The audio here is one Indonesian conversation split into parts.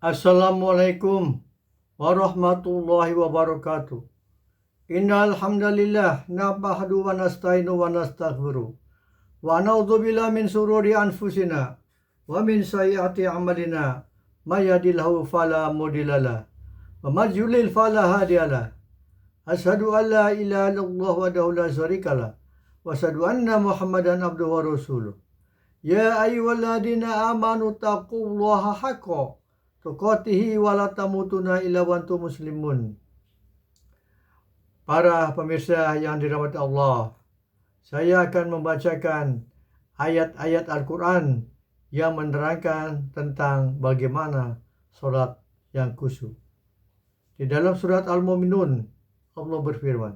Assalamualaikum warahmatullahi wabarakatuh. Innal hamdalillah nahmaduhu wa nasta'inu wa nastaghfiruh wa na'udzubillahi min shururi anfusina wa min sayyiati a'malina may yahdihillahu fala mudhillalah wa may yudlil fala hadiyalah. Asyhadu an la ilaha illallah wahdahu la syarikalah wa asyhadu anna Muhammadan abduhu wa rasuluh. Ya ayyuhalladzina amanu taqullaha haqqa tuqatihi wa la tamutunna illa wa antum muslimun. Para pemirsa yang dirahmati Allah, saya akan membacakan ayat-ayat Al-Quran yang menerangkan tentang bagaimana sholat yang khusyuk. Di dalam surat Al-Mu'minun, Allah berfirman,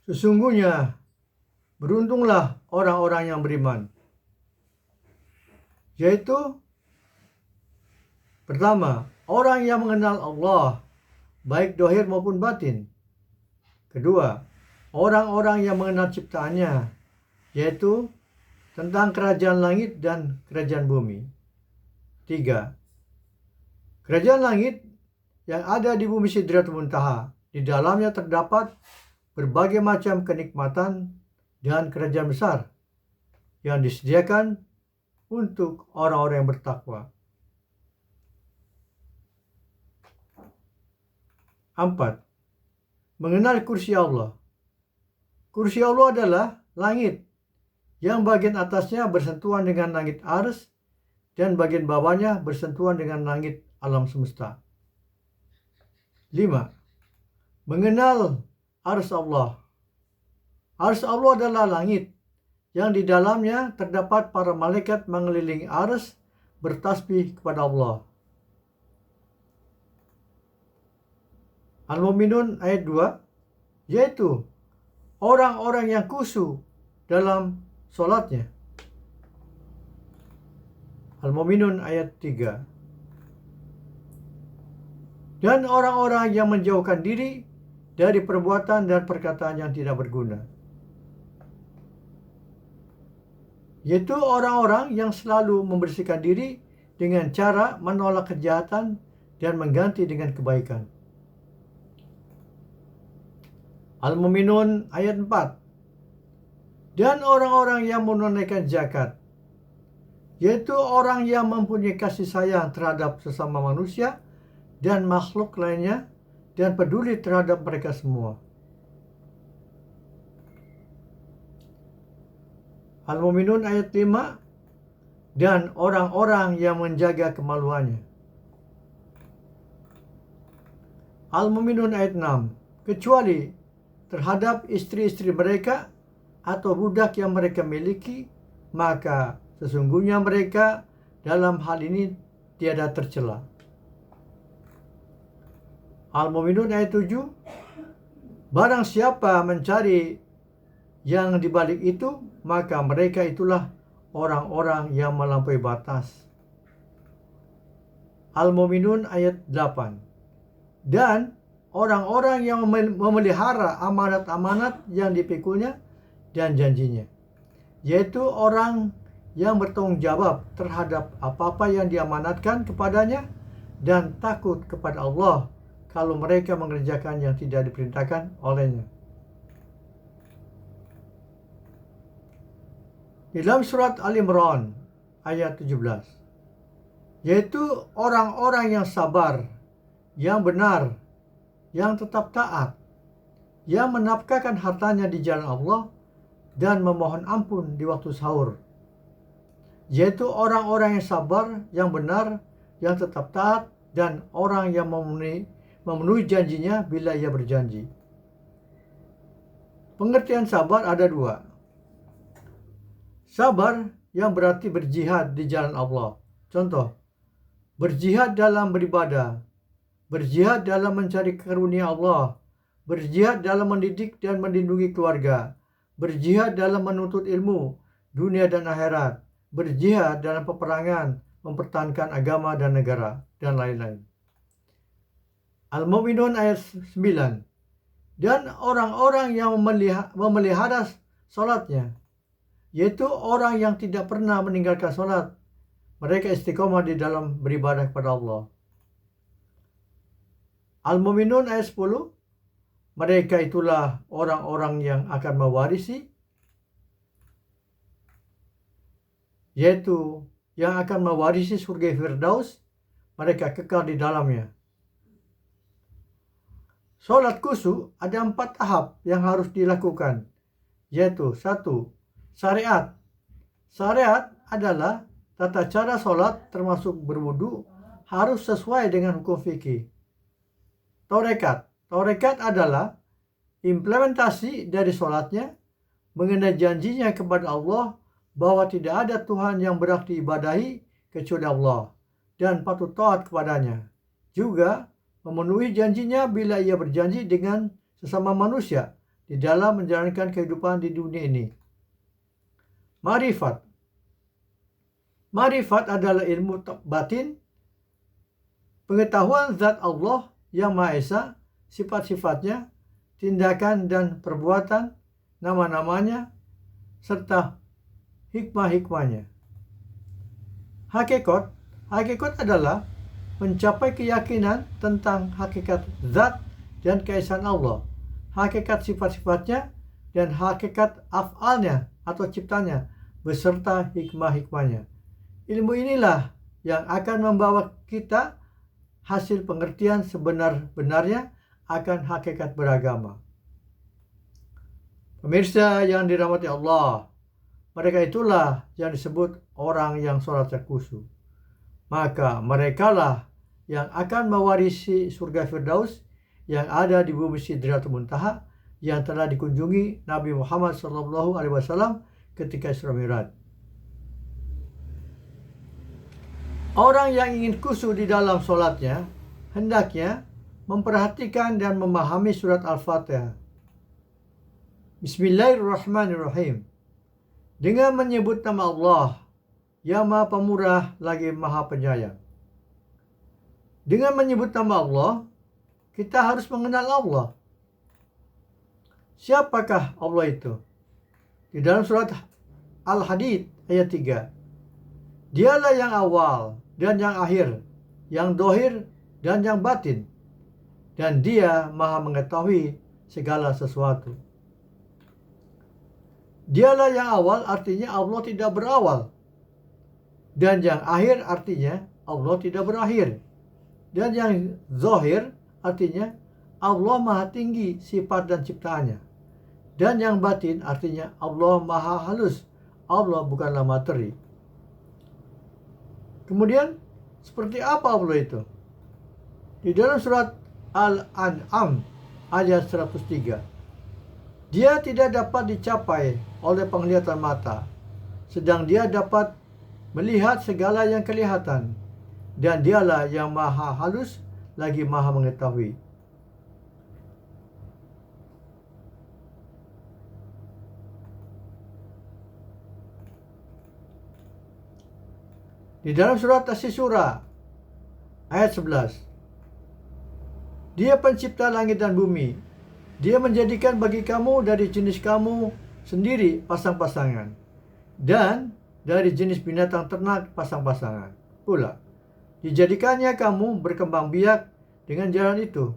sesungguhnya beruntunglah orang-orang yang beriman. Yaitu pertama, orang yang mengenal Allah baik dohir maupun batin. Kedua, orang-orang yang mengenal ciptaannya, yaitu tentang kerajaan langit dan kerajaan bumi. Tiga, kerajaan langit yang ada di bumi Sidratul Muntaha, di dalamnya terdapat berbagai macam kenikmatan dan kerajaan besar yang disediakan untuk orang-orang yang bertakwa. 4. Mengenal kursi Allah. Kursi Allah adalah langit yang bagian atasnya bersentuhan dengan langit Arsy dan bagian bawahnya bersentuhan dengan langit alam semesta. 5. Mengenal Arsy Allah. Arsy Allah adalah langit yang di dalamnya terdapat para malaikat mengelilingi Arsy bertasbih kepada Allah. Al-Mu'minun ayat 2, yaitu orang-orang yang khusyuk dalam sholatnya. Al-Mu'minun ayat 3. Dan orang-orang yang menjauhkan diri dari perbuatan dan perkataan yang tidak berguna. Yaitu orang-orang yang selalu membersihkan diri dengan cara menolak kejahatan dan mengganti dengan kebaikan. Al-Mu'minun ayat 4. Dan orang-orang yang menunaikan zakat, yaitu orang yang mempunyai kasih sayang terhadap sesama manusia dan makhluk lainnya dan peduli terhadap mereka semua. Al-Mu'minun ayat 5. Dan orang-orang yang menjaga kemaluannya. Al-Mu'minun ayat 6. Kecuali terhadap istri-istri mereka atau budak yang mereka miliki, maka sesungguhnya mereka dalam hal ini tiada tercela. Al-Mu'minun ayat 7. Barang siapa mencari yang dibalik itu, maka mereka itulah orang-orang yang melampaui batas. Al-Mu'minun ayat 8. Dan orang-orang yang memelihara amanat-amanat yang dipikulnya dan janjinya, yaitu orang yang bertanggung jawab terhadap apa-apa yang diamanatkan kepadanya dan takut kepada Allah kalau mereka mengerjakan yang tidak diperintahkan olehnya. Di dalam surat Al-Imran ayat 17, yaitu orang-orang yang sabar, yang benar, yang tetap taat, yang menafkahkan hartanya di jalan Allah dan memohon ampun di waktu sahur. Yaitu orang-orang yang sabar, yang benar, yang tetap taat, dan orang yang memenuhi janjinya bila ia berjanji. Pengertian sabar ada dua. Sabar yang berarti berjihad di jalan Allah. Contoh, berjihad dalam beribadah, berjihad dalam mencari karunia Allah, berjihad dalam mendidik dan melindungi keluarga, berjihad dalam menuntut ilmu, dunia dan akhirat, berjihad dalam peperangan, mempertahankan agama dan negara, dan lain-lain. Al-Mu'minun ayat 9. Dan orang-orang yang memelihara salatnya, yaitu orang yang tidak pernah meninggalkan sholat. Mereka istiqomah di dalam beribadah kepada Allah. Al-Mu'minun ayat 10, mereka itulah orang-orang yang akan mewarisi, yaitu yang akan mewarisi surga Firdaus, mereka kekal di dalamnya. Sholat khusyuk ada 4 tahap yang harus dilakukan, yaitu 1. Syariat. Syariat adalah tata cara sholat termasuk berwudu harus sesuai dengan hukum fikih. Tarekat. Tarekat adalah implementasi dari sholatnya mengenai janjinya kepada Allah bahwa tidak ada Tuhan yang berhak diibadahi kecuali Allah dan patut taat kepadanya. Juga memenuhi janjinya bila ia berjanji dengan sesama manusia di dalam menjalankan kehidupan di dunia ini. Ma'rifat. Ma'rifat adalah ilmu batin, pengetahuan zat Allah yang Maha Esa, sifat-sifatnya, tindakan dan perbuatan, nama-namanya, serta hikmah-hikmahnya. Hakikat. Hakikat adalah mencapai keyakinan tentang hakikat zat dan keesaan Allah, hakikat sifat-sifatnya, dan hakikat af'alnya atau ciptanya, beserta hikmah-hikmahnya. Ilmu inilah yang akan membawa kita hasil pengertian sebenar-benarnya akan hakikat beragama. Pemirsa yang dirahmati Allah, mereka itulah yang disebut orang yang sholatnya khusyuk. Maka merekalah yang akan mewarisi surga Firdaus yang ada di bumi Sidratul Muntaha yang telah dikunjungi Nabi Muhammad SAW ketika Isra Mi'raj. Orang yang ingin khusyuk di dalam sholatnya hendaknya memperhatikan dan memahami surat Al-Fatihah. Bismillahirrahmanirrahim. Dengan menyebut nama Allah yang Maha Pemurah lagi Maha Penyayang. Dengan menyebut nama Allah, kita harus mengenal Allah. Siapakah Allah itu? Di dalam surat Al-Hadid ayat 3. Dialah yang awal dan yang akhir, yang dohir dan yang batin. Dan dia maha mengetahui segala sesuatu. Dialah yang awal artinya Allah tidak berawal. Dan yang akhir artinya Allah tidak berakhir. Dan yang zahir artinya Allah maha tinggi sifat dan ciptaannya. Dan yang batin artinya Allah maha halus. Allah bukanlah materi. Kemudian, seperti apa Allah itu? Di dalam surat Al-An'am ayat 103. Dia tidak dapat dicapai oleh penglihatan mata, sedang dia dapat melihat segala yang kelihatan, dan dialah yang maha halus lagi maha mengetahui. Di dalam surat As-Syura ayat 11. Dia pencipta langit dan bumi. Dia menjadikan bagi kamu dari jenis kamu sendiri pasang-pasangan. Dan dari jenis binatang ternak pasang-pasangan pula. Dijadikannya kamu berkembang biak dengan jalan itu.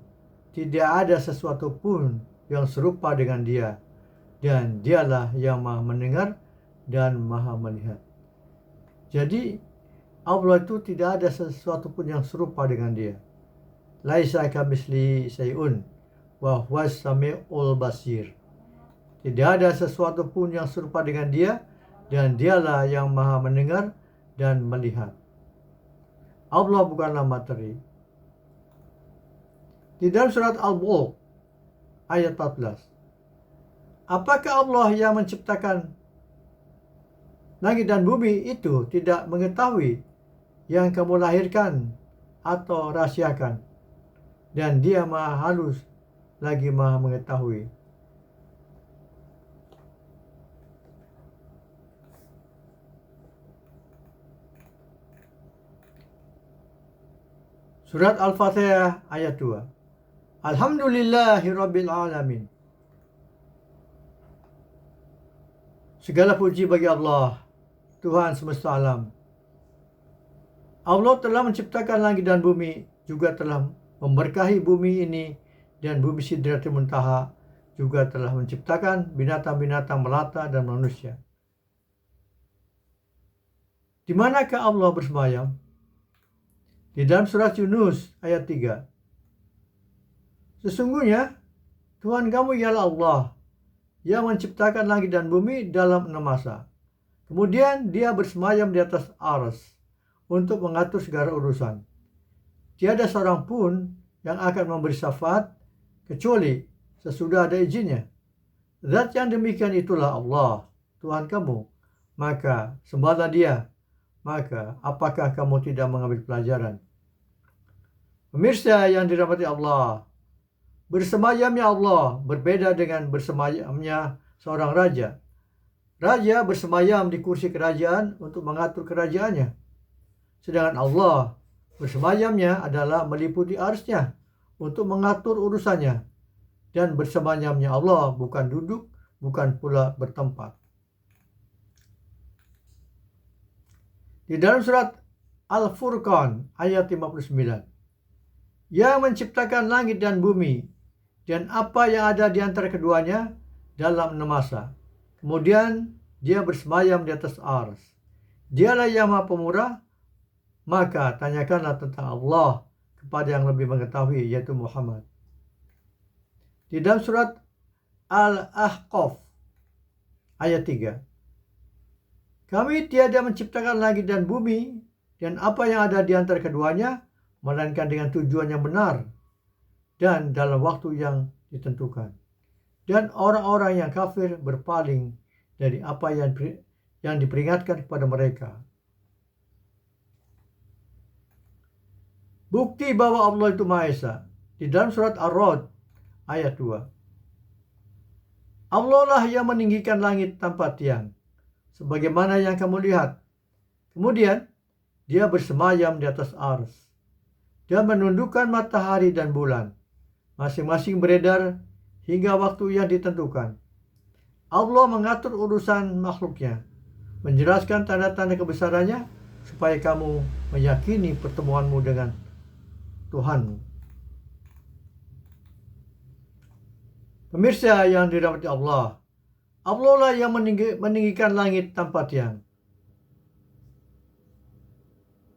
Tidak ada sesuatu pun yang serupa dengan dia. Dan dialah yang maha mendengar dan maha melihat. Jadi Allah itu tidak ada sesuatu pun yang serupa dengan dia. Laisa kamitslihi syai'un wa huwas samiul basir. Tidak ada sesuatu pun yang serupa dengan dia dan dialah yang maha mendengar dan melihat. Allah bukanlah materi. Di dalam surat Al-Mulk ayat 14. Apakah Allah yang menciptakan langit dan bumi itu tidak mengetahui yang kamu lahirkan atau rahasiakan, dan dia maha halus lagi maha mengetahui. Surat Al-Fatihah ayat 2. Alhamdulillahi Rabbil Alamin. Segala puji bagi Allah, Tuhan semesta alam. Allah telah menciptakan langit dan bumi, juga telah memberkahi bumi ini, dan bumi Sidratul Muntaha juga telah menciptakan binatang-binatang melata dan manusia. Di manakah Allah bersemayam? Di dalam surat Yunus ayat 3. Sesungguhnya Tuhan kamu ialah Allah yang menciptakan langit dan bumi dalam 6 masa. Kemudian dia bersemayam di atas arsy untuk mengatur segala urusan. Tiada seorang pun yang akan memberi syafaat kecuali sesudah ada izinnya. Zat yang demikian itulah Allah, Tuhan kamu. Maka sembahlah dia. Maka apakah kamu tidak mengambil pelajaran? Pemirsa yang dirahmati Allah, bersemayamnya Allah berbeda dengan bersemayamnya seorang raja. Raja bersemayam di kursi kerajaan untuk mengatur kerajaannya. Sedangkan Allah bersemayamnya adalah meliputi arsy-Nya untuk mengatur urusannya. Dan bersemayamnya Allah bukan duduk, bukan pula bertempat. Di dalam surat Al-Furqan ayat 59. Yang menciptakan langit dan bumi dan apa yang ada di antara keduanya dalam 6 masa. Kemudian dia bersemayam di atas arsy. Dialah yang Maha Pemurah. Maka tanyakanlah tentang Allah kepada yang lebih mengetahui, yaitu Muhammad. Di dalam surat Al-Ahqaf ayat 3. Kami tiada menciptakan langit dan bumi dan apa yang ada di antara keduanya, melainkan dengan tujuan yang benar dan dalam waktu yang ditentukan. Dan orang-orang yang kafir berpaling dari apa yang diperingatkan kepada mereka. Bukti bahwa Allah itu Maha Esa. Di dalam surat Ar-Ra'd ayat 2. Allah lah yang meninggikan langit tanpa tiang, sebagaimana yang kamu lihat. Kemudian dia bersemayam di atas arsy dan menundukkan matahari dan bulan, masing-masing beredar hingga waktu yang ditentukan. Allah mengatur urusan makhluknya, menjelaskan tanda-tanda kebesarannya supaya kamu meyakini pertemuanmu dengan Tuhanmu. Pemirsa yang dirahmati Allah, Allah lah yang meninggikan langit tanpa tiang.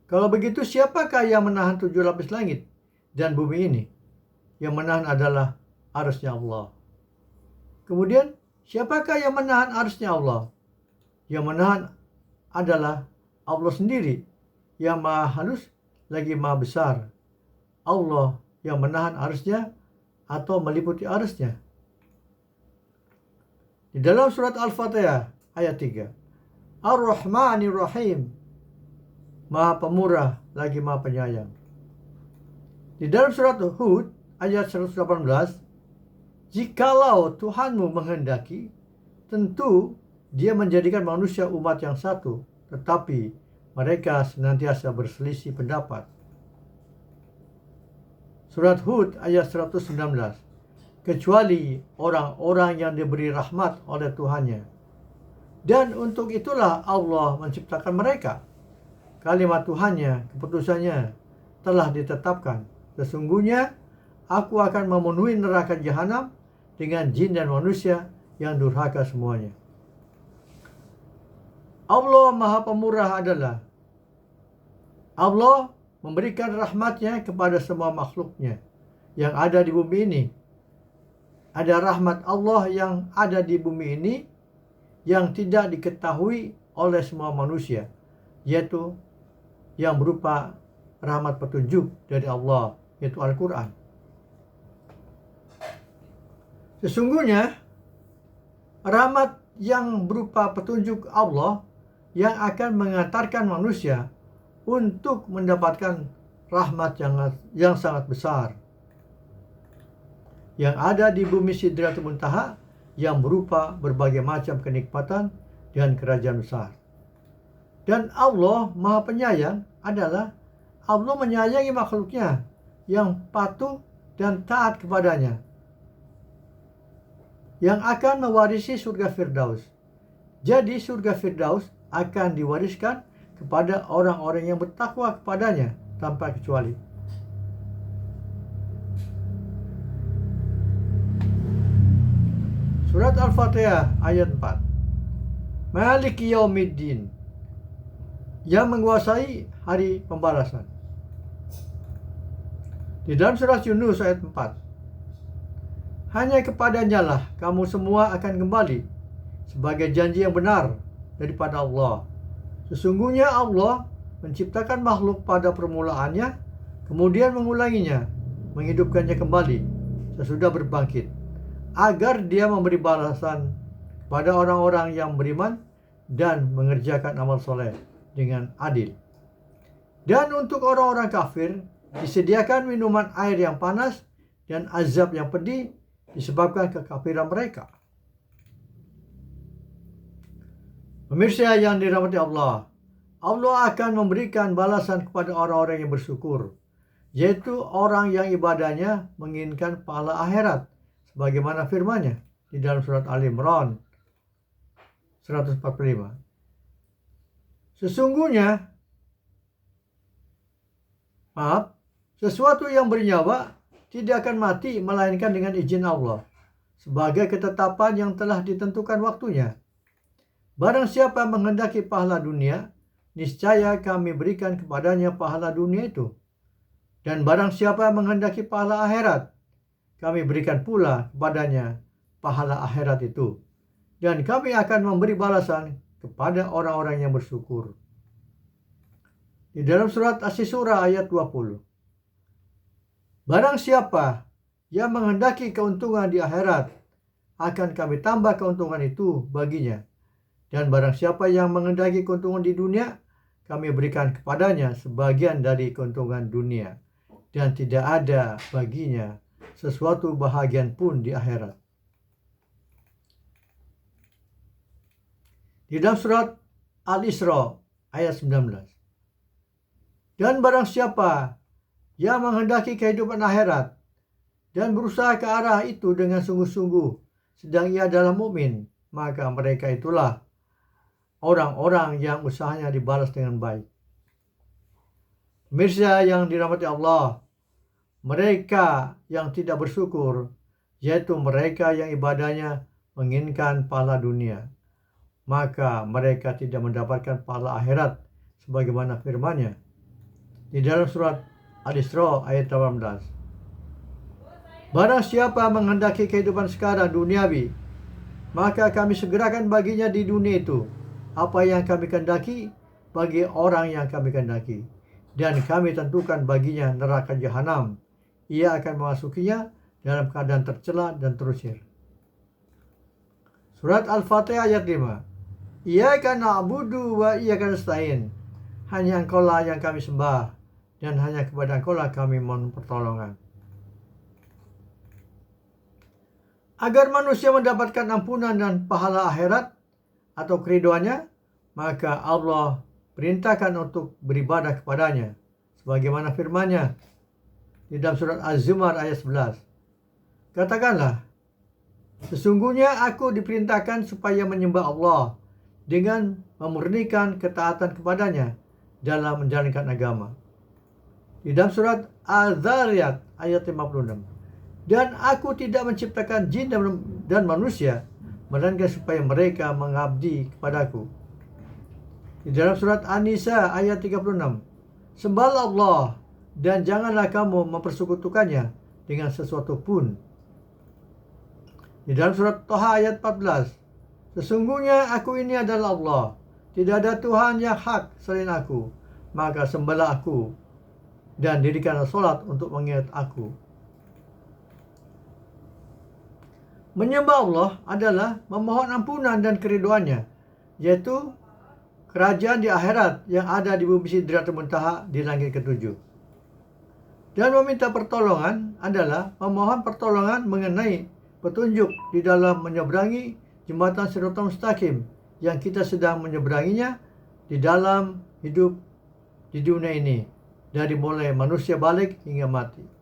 Kalau begitu, siapakah yang menahan 7 lapis langit dan bumi ini? Yang menahan adalah arsy-Nya Allah. Kemudian, siapakah yang menahan arsy-Nya Allah? Yang menahan adalah Allah sendiri, yang maha halus lagi maha besar. Allah yang menahan arsy-Nya atau meliputi arsy-Nya. Di dalam surat Al-Fatihah ayat 3. Ar-Rahmanir Rahim, Maha Pemurah lagi Maha Penyayang. Di dalam surat Hud ayat 118, jikalau Tuhanmu menghendaki, tentu Dia menjadikan manusia umat yang satu, tetapi mereka senantiasa berselisih pendapat. Surat Hud ayat 119. Kecuali orang-orang yang diberi rahmat oleh Tuhannya. Dan untuk itulah Allah menciptakan mereka. Kalimat Tuhannya, keputusannya telah ditetapkan. Sesungguhnya aku akan memenuhi neraka jahanam dengan jin dan manusia yang durhaka semuanya. Allah Maha Pemurah adalah Allah memberikan rahmatnya kepada semua makhluknya yang ada di bumi ini. Ada rahmat Allah yang ada di bumi ini yang tidak diketahui oleh semua manusia, yaitu yang berupa rahmat petunjuk dari Allah, yaitu Al-Quran. Sesungguhnya rahmat yang berupa petunjuk Allah yang akan mengantarkan manusia untuk mendapatkan rahmat yang sangat besar yang ada di bumi Sidratul Muntaha, yang berupa berbagai macam kenikmatan dan kerajaan besar. Dan Allah Maha Penyayang adalah Allah menyayangi makhluknya yang patuh dan taat kepadanya, yang akan mewarisi surga Firdaus. Jadi surga Firdaus akan diwariskan kepada orang-orang yang bertakwa kepadanya tanpa kecuali. Surat Al-Fatihah ayat 4. Maliki Yaumiddin, yang menguasai hari pembalasan. Di dalam surat Yunus ayat 4. Hanya kepadanya lah kamu semua akan kembali, sebagai janji yang benar daripada Allah. Sesungguhnya Allah menciptakan makhluk pada permulaannya, kemudian mengulanginya, menghidupkannya kembali sesudah berbangkit, agar dia memberi balasan kepada orang-orang yang beriman dan mengerjakan amal soleh dengan adil. Dan untuk orang-orang kafir disediakan minuman air yang panas dan azab yang pedih disebabkan kekafiran mereka. Pemirsa yang dirahmati Allah, Allah akan memberikan balasan kepada orang-orang yang bersyukur, yaitu orang yang ibadahnya menginginkan pahala akhirat, sebagaimana firman-Nya di dalam surat Al-Imran 145. Sesuatu yang bernyawa tidak akan mati melainkan dengan izin Allah, sebagai ketetapan yang telah ditentukan waktunya. Barang siapa menghendaki pahala dunia, niscaya kami berikan kepadanya pahala dunia itu. Dan barang siapa menghendaki pahala akhirat, kami berikan pula kepadanya pahala akhirat itu. Dan kami akan memberi balasan kepada orang-orang yang bersyukur. Di dalam surat Asy-Syura ayat 20. Barang siapa yang menghendaki keuntungan di akhirat, akan kami tambah keuntungan itu baginya. Dan barang siapa yang menghendaki keuntungan di dunia, kami berikan kepadanya sebagian dari keuntungan dunia. Dan tidak ada baginya sesuatu bahagian pun di akhirat. Di dalam surat Al-Isra ayat 19. Dan barang siapa yang menghendaki kehidupan akhirat dan berusaha ke arah itu dengan sungguh-sungguh, sedang ia adalah mukmin, maka mereka itulah orang-orang yang usahanya dibalas dengan baik. Pemirsa yang dirahmati Allah, mereka yang tidak bersyukur, yaitu mereka yang ibadahnya menginginkan pahala dunia, maka mereka tidak mendapatkan pahala akhirat, sebagaimana firman-Nya di dalam surat Al-Isra ayat 18. Barang siapa menghendaki kehidupan sekarang duniawi, maka kami segerakan baginya di dunia itu apa yang kami kehendaki bagi orang yang kami kehendaki, dan kami tentukan baginya neraka jahanam. Ia akan memasukinya dalam keadaan tercela dan terusir. Surat Al-Fatihah ayat 5. Iyyaka na'budu wa iyyaka nasta'in. Hanya Engkau-lah yang kami sembah, dan hanya kepada Engkau-lah kami mohon pertolongan. Agar manusia mendapatkan ampunan dan pahala akhirat atau keridhoannya, maka Allah perintahkan untuk beribadah kepadanya, sebagaimana firman-Nya di dalam surat Az-Zumar ayat 11. Katakanlah, sesungguhnya aku diperintahkan supaya menyembah Allah dengan memurnikan ketaatan kepadanya dalam menjalankan agama. Di dalam surat Az-Zariyat ayat 56. Dan aku tidak menciptakan jin dan manusia, melainkan supaya mereka mengabdi kepadaku. Di dalam surat An-Nisa ayat 36. Sembahlah Allah dan janganlah kamu mempersekutukannya dengan sesuatu pun. Di dalam surat Thaha ayat 14. Sesungguhnya aku ini adalah Allah, tidak ada Tuhan yang hak selain aku, maka sembahlah aku dan dirikanlah solat untuk mengingat aku. Menyembah Allah adalah memohon ampunan dan keridhoannya, yaitu kerajaan di akhirat yang ada di bumi Sidratul Muntaha di langit ketujuh. Dan meminta pertolongan adalah memohon pertolongan mengenai petunjuk di dalam menyeberangi jembatan Siratal Mustaqim yang kita sedang menyeberanginya di dalam hidup di dunia ini, dari mulai manusia balik hingga mati.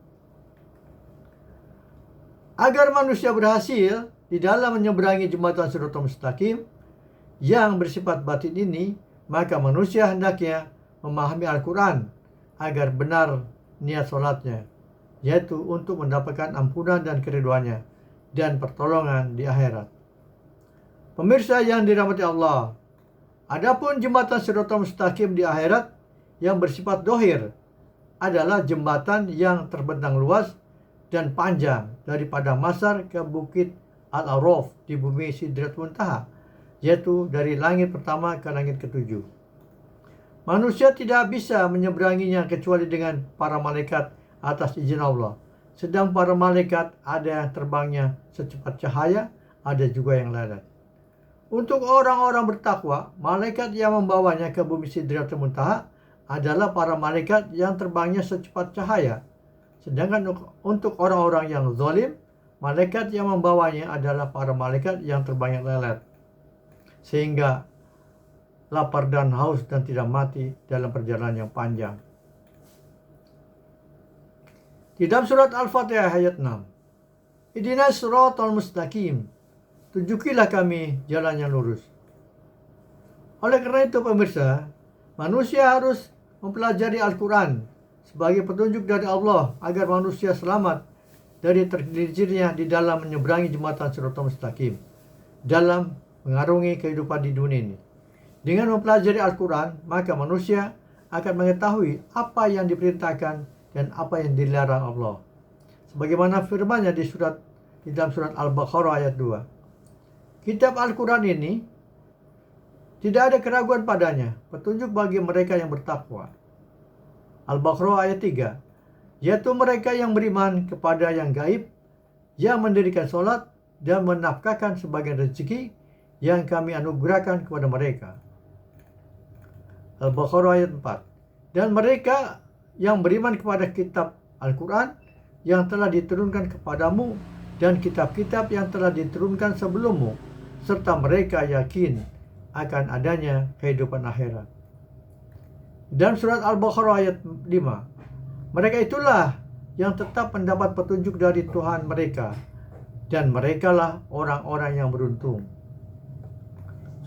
Agar manusia berhasil di dalam menyeberangi jembatan Siratal Mustaqim, yang bersifat batin ini, maka manusia hendaknya memahami Al-Quran agar benar niat sholatnya, yaitu untuk mendapatkan ampunan dan keriduannya dan pertolongan di akhirat. Pemirsa yang dirahmati Allah, adapun jembatan Shiratal Mustaqim di akhirat yang bersifat dohir adalah jembatan yang terbentang luas dan panjang dari Padang Mahsyar ke Bukit Al-Araf di bumi Sidratul Muntaha, yaitu dari langit pertama ke langit ketujuh. Manusia tidak bisa menyeberanginya kecuali dengan para malaikat atas izin Allah. Sedang para malaikat ada yang terbangnya secepat cahaya, ada juga yang larat. Untuk orang-orang bertakwa, malaikat yang membawanya ke bumi Sidratul Muntaha adalah para malaikat yang terbangnya secepat cahaya. Sedangkan untuk orang-orang yang zalim, malaikat yang membawanya adalah para malaikat yang terbangnya lelet, sehingga lapar dan haus dan tidak mati dalam perjalanan yang panjang. Di dalam surat Al-Fatihah ayat 6, Ihdinas siratal mustaqim, tunjukilah kami jalan yang lurus. Oleh karena itu pemirsa, manusia harus mempelajari Al-Quran sebagai petunjuk dari Allah agar manusia selamat dari tergelincirnya di dalam menyeberangi jembatan Shiratal Mustaqim dalam mengarungi kehidupan di dunia ini. Dengan mempelajari Al-Quran, maka manusia akan mengetahui apa yang diperintahkan dan apa yang dilarang Allah. Sebagaimana firman-Nya di dalam surat Al-Baqarah ayat 2. Kitab Al-Quran ini tidak ada keraguan padanya, petunjuk bagi mereka yang bertakwa. Al-Baqarah ayat 3, yaitu mereka yang beriman kepada yang gaib, yang mendirikan sholat dan menafkahkan sebagian rezeki yang kami anugerahkan kepada mereka. Al-Baqarah ayat 4, dan mereka yang beriman kepada kitab Al-Quran yang telah diturunkan kepadamu dan kitab-kitab yang telah diturunkan sebelummu, serta mereka yakin akan adanya kehidupan akhirat. Dan surat Al-Baqarah ayat 5, mereka itulah yang tetap mendapat petunjuk dari Tuhan mereka, dan merekalah orang-orang yang beruntung.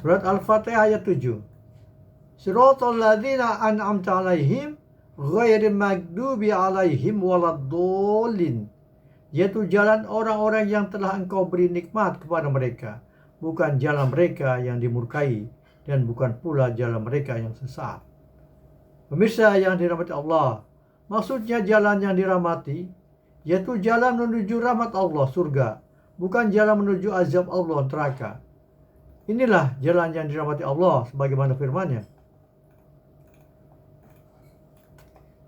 Surat Al-Fatihah ayat 7, Shiratal ladzina an'amta alaihim ghairil maghdubi alaihim waladdallin, yaitu jalan orang-orang yang telah engkau beri nikmat kepada mereka, bukan jalan mereka yang dimurkai, dan bukan pula jalan mereka yang sesat. Pemirsa yang dirahmati Allah, maksudnya jalan yang dirahmati, yaitu jalan menuju rahmat Allah, surga, bukan jalan menuju azab Allah, neraka. Inilah jalan yang dirahmati Allah sebagaimana firman-Nya.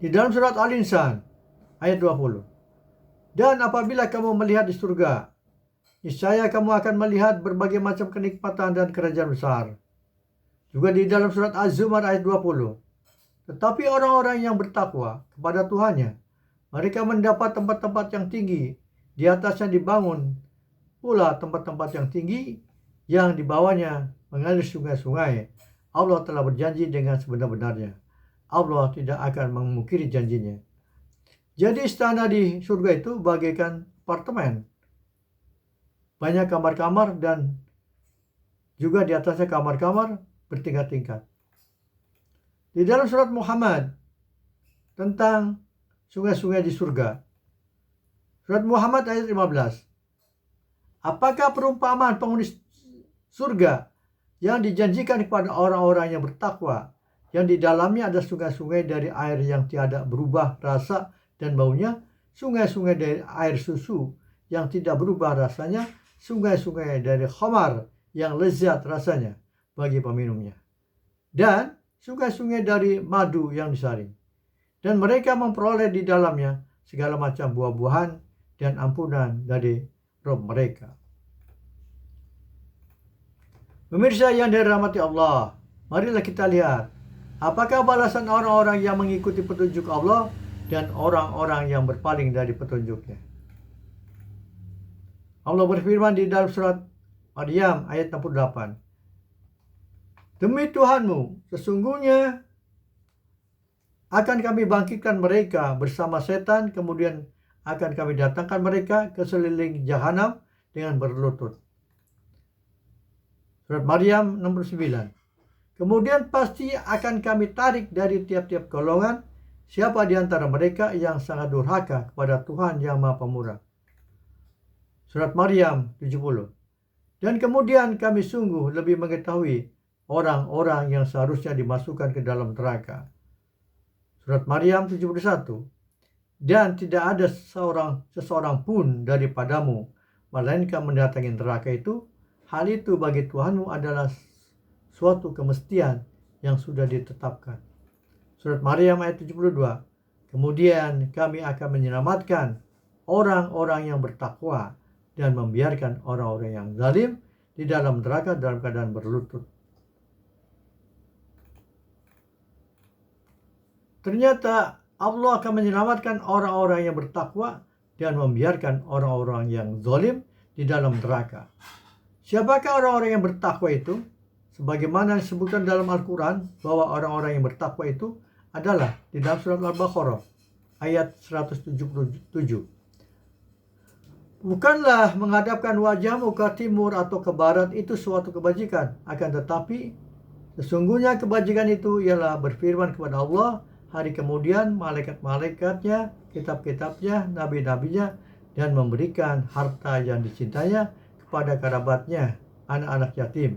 Di dalam surat Al-Insan ayat 20. Dan apabila kamu melihat di surga, niscaya kamu akan melihat berbagai macam kenikmatan dan kerajaan besar. Juga di dalam surat Az-Zumar ayat 20. Tetapi orang-orang yang bertakwa kepada Tuhannya, mereka mendapat tempat-tempat yang tinggi, di atasnya dibangun pula tempat-tempat yang tinggi, yang di bawahnya mengalir sungai-sungai. Allah telah berjanji dengan sebenar-benarnya. Allah tidak akan memungkiri janjinya. Jadi istana di surga itu bagaikan apartemen. Banyak kamar-kamar dan juga di atasnya kamar-kamar bertingkat-tingkat. Di dalam surat Muhammad tentang sungai-sungai di surga. Surat Muhammad ayat 15. Apakah perumpamaan penghuni surga yang dijanjikan kepada orang-orang yang bertakwa, yang di dalamnya ada sungai-sungai dari air yang tiada berubah rasa dan baunya, sungai-sungai dari air susu yang tidak berubah rasanya, sungai-sungai dari khamar yang lezat rasanya bagi peminumnya, dan sungai-sungai dari madu yang disaring. Dan mereka memperoleh di dalamnya segala macam buah-buahan dan ampunan dari Rabb mereka. Pemirsa yang dirahmati Allah, marilah kita lihat apakah balasan orang-orang yang mengikuti petunjuk Allah dan orang-orang yang berpaling dari petunjuknya. Allah berfirman di dalam surat Maryam ayat 68. Demi Tuhanmu, sesungguhnya akan kami bangkitkan mereka bersama setan, kemudian akan kami datangkan mereka ke seliling jahanam dengan berlutut. Surat Maryam nomor 9. Kemudian pasti akan kami tarik dari tiap-tiap golongan siapa di antara mereka yang sangat durhaka kepada Tuhan yang Maha Pemurah. Surat Maryam 70. Dan kemudian kami sungguh lebih mengetahui orang-orang yang seharusnya dimasukkan ke dalam neraka. Surat Maryam 71. Dan tidak ada seseorang pun daripadamu melainkan mendatangi neraka itu. Hal itu bagi Tuhanmu adalah suatu kemestian yang sudah ditetapkan. Surat Maryam ayat 72. Kemudian kami akan menyelamatkan orang-orang yang bertakwa dan membiarkan orang-orang yang zalim di dalam neraka dalam keadaan berlutut. Ternyata Allah akan menyelamatkan orang-orang yang bertakwa dan membiarkan orang-orang yang zalim di dalam neraka. Siapakah orang-orang yang bertakwa itu? Sebagaimana disebutkan dalam Al-Quran bahwa orang-orang yang bertakwa itu adalah di dalam surat Al-Baqarah ayat 177. Bukanlah menghadapkan wajahmu ke timur atau ke barat itu suatu kebajikan, akan tetapi sesungguhnya kebajikan itu ialah berfirman kepada Allah hari kemudian, malaikat-malaikatnya, kitab-kitabnya, nabi-nabinya, dan memberikan harta yang dicintainya kepada kerabatnya, anak-anak yatim,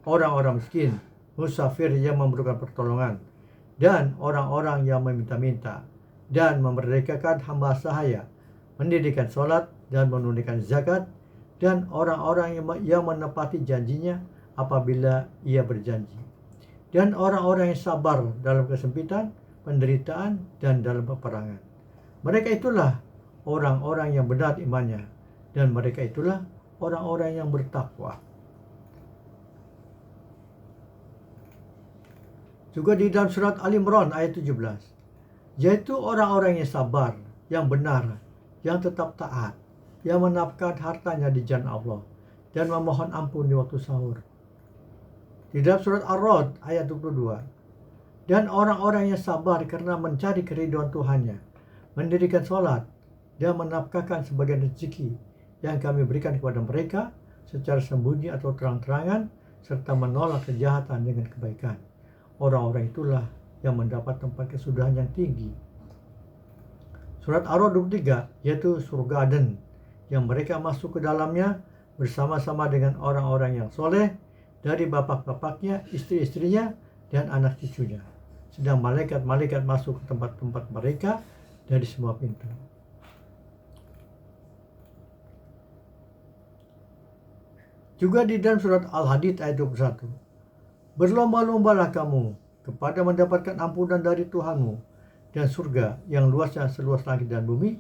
orang-orang miskin, musafir yang memerlukan pertolongan, dan orang-orang yang meminta-minta, dan memerdekakan hamba sahaya, mendirikan sholat dan menunaikan zakat, dan orang-orang yang menepati janjinya apabila ia berjanji, dan orang-orang yang sabar dalam kesempitan, penderitaan, dan dalam peperangan. Mereka itulah orang-orang yang benar imannya, dan mereka itulah orang-orang yang bertakwa. Juga di dalam surat Al-Imran ayat 17, yaitu orang-orang yang sabar, yang benar, yang tetap taat, yang menafkahkan hartanya di jalan Allah, dan memohon ampun di waktu sahur. Di dalam surat Ar-Ra'd ayat 22, dan orang-orang yang sabar karena mencari keridhaan Tuhannya, mendirikan sholat, dan menafkahkan sebagian rezeki yang kami berikan kepada mereka secara sembunyi atau terang-terangan, serta menolak kejahatan dengan kebaikan. Orang-orang itulah yang mendapat tempat kesudahan yang tinggi. Surat Ar-Ra'd 23, yaitu surga Aden, yang mereka masuk ke dalamnya bersama-sama dengan orang-orang yang soleh dari bapak-bapaknya, istri-istrinya, dan anak cucunya. Sedang malaikat-malaikat masuk ke tempat-tempat mereka dari semua pintu. Juga di dalam surat Al-Hadid ayat 21, berlomba-lombalah kamu kepada mendapatkan ampunan dari Tuhanmu dan surga yang luasnya seluas langit dan bumi,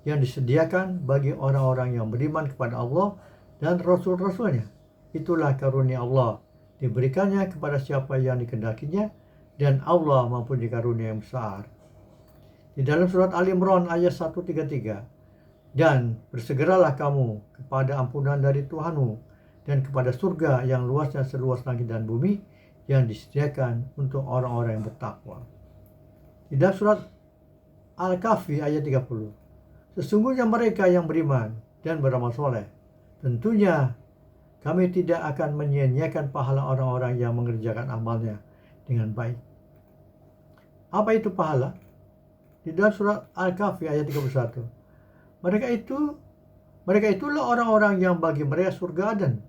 yang disediakan bagi orang-orang yang beriman kepada Allah dan Rasul-Rasulnya. Itulah karunia Allah, diberikannya kepada siapa yang dikehendakinya, dan Allah mempunyai karunia yang besar. Di dalam surat Al-Imran ayat 133, dan bersegeralah kamu kepada ampunan dari Tuhanmu dan kepada surga yang luasnya seluas langit dan bumi, yang disediakan untuk orang-orang yang bertakwa. Di dalam surat Al-Kahfi ayat 30, sesungguhnya mereka yang beriman dan beramal soleh, tentunya kami tidak akan menyia-nyiakan pahala orang-orang yang mengerjakan amalnya dengan baik. Apa itu pahala? Di dalam surat Al-Kahfi ayat 31, mereka itulah orang-orang yang bagi mereka surga Aden,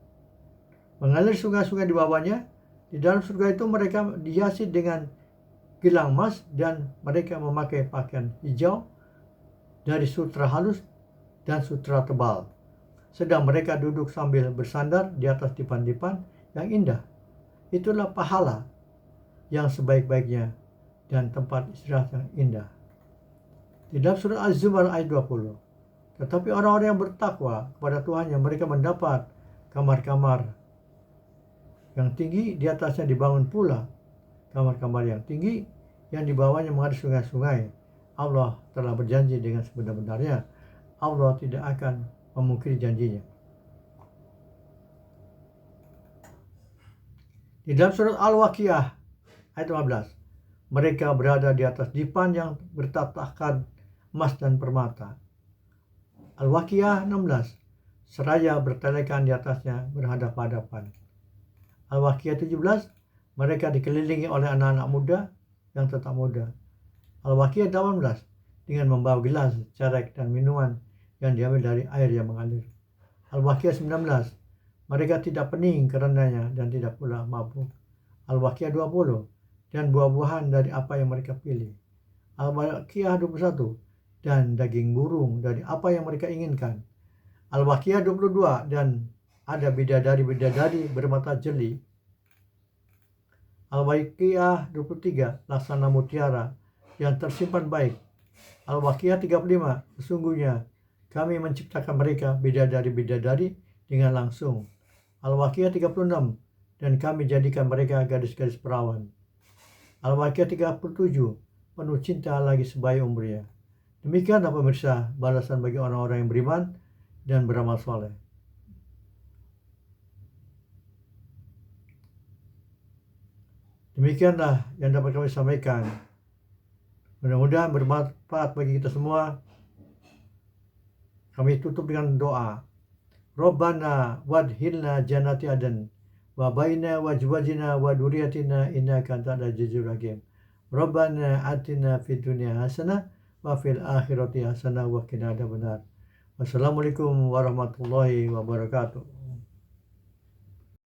mengalir sungai-sungai di bawahnya. Di dalam surga itu mereka dihiasi dengan gelang emas, dan mereka memakai pakaian hijau dari sutra halus dan sutra tebal. Sedang mereka duduk sambil bersandar di atas dipan-dipan yang indah. Itulah pahala yang sebaik-baiknya dan tempat istirahat yang indah. Di dalam surat Az-Zumar ayat 20, tetapi orang-orang yang bertakwa kepada Tuhan, yang mereka mendapat kamar-kamar yang tinggi, di atasnya dibangun pula kamar-kamar yang tinggi, yang di bawahnya mengalir sungai-sungai. Allah telah berjanji dengan sebenar-benarnya. Allah tidak akan memungkiri janjinya. Di dalam surat Al-Waqiah ayat 15, mereka berada di atas dipan yang bertatahkan emas dan permata. Al-Waqiah 16, seraya bertelekan di atasnya berhadapan-hadapan. Al-Waqiah 17, mereka dikelilingi oleh anak-anak muda yang tetap muda. Al-Waqiah 18, dengan membawa gelas, carek, dan minuman yang diambil dari air yang mengalir. Al-Waqiah 19, mereka tidak pening karenanya dan tidak pula mabuk. Al-Waqiah 20, dan buah-buahan dari apa yang mereka pilih. Al-Waqiah 21, dan daging burung dari apa yang mereka inginkan. Al-Waqiah 22, dan ada bidadari-bidadari bermata jeli. Al-Waqiah 23, laksana mutiara yang tersimpan baik. Al-Waqiah 35, sesungguhnya kami menciptakan mereka bidadari-bidadari dengan langsung. Al-Waqiah 36, dan kami jadikan mereka gadis-gadis perawan. Al-Waqiah 37, penuh cinta lagi sebaya umurnya. Demikianlah pemirsa balasan bagi orang-orang yang beriman dan beramal soleh. Demikianlah yang dapat kami sampaikan. Mudah-mudahan bermanfaat bagi kita semua. Kami tutup dengan doa. Rabbana wadhilna jannati adan wa baina wajwajina wa duriyatina innaka antal azizul hakim. Rabbana atina fid dunya hasanah wa fil akhirati hasanah wa qina adzabannar. Wassalamualaikum warahmatullahi wabarakatuh.